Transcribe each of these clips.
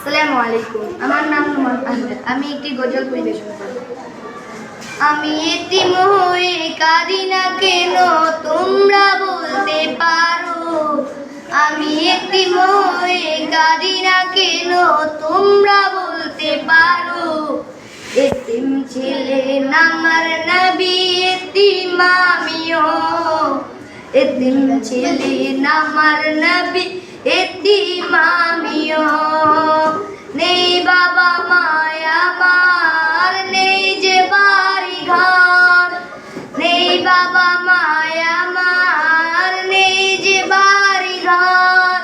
আসসালামু আলাইকুম। আমার নাম নোমান আহমেদ। আমি একটি গজল পরিবেশন করব। আমি এতিম হয়ে কাঁদি না কেন, তোমরা বলতে পারো। আমি এতিম হয়ে কাঁদি না কেন, তোমরা বলতে পারো। এতিম ছিলেন আমার নবী, এতিম আমিও। এতিম ছিলেন আমার নবী, এতিম আমিও। নেই বাবা মায় আমার, নেই যে বাড়ি ঘর। নেই বাবা মায় আমার, নেই যে বাড়ি ঘর।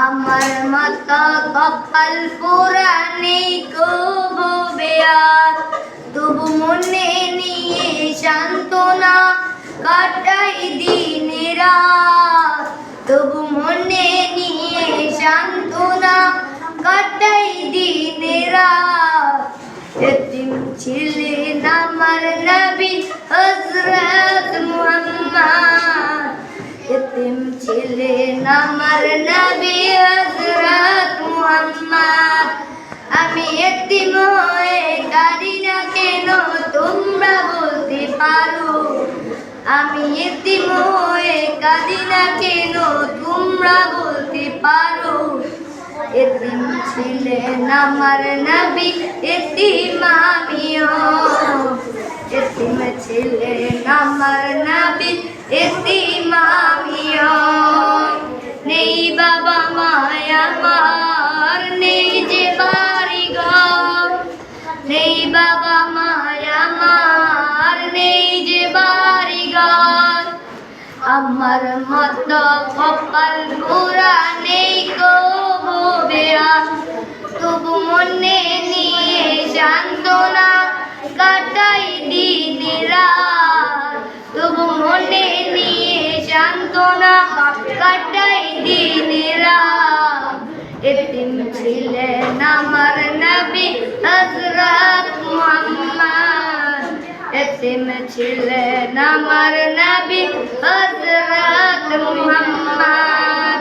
আমার মাতা কপাল পোড়া, নেই কবু বেয়ার। তবু মনে নিয়ে সান্ত্বনা কাটাই দিন রাত। তবু মনে নিয়ে সান্ত্বনা কাটাই দিন রাত। এতিম ছিলেন আমার নবী হযরত মুহাম্মদ। এতিম ছিলেন আমার নবী হযরত মুহাম্মদ। আমি এতিম হয়ে কাঁদি না কেন, তোমরা বলতে পারো। আমি এতিম হয়ে কাঁদি না কেন, তোমরা বলতে পারো। এতিম ছিলেন আমার নবী, এতিম আমিও। এতিম ছিলেন আমার নবী, এতিম আমিও। নেই বাবা মায় আমার, নেই যে বাড়ি ঘর। নেই বাবা মায় আমার, নেই যে বাড়ি ঘর। আমার মতো কপাল পোড়া, নেই কবু বেয়ার। তবু মনে নিয়ে সান্ত্বনা কাটাই দিন রাত। তবু মনে নিয়ে সান্ত্বনা কাটাই দিন রাত। এতিম ছিলেন আমার নবী হযরত মুহাম্মদ। এতিম ছিলেন আমার নবী হযরত মুহাম্মদ।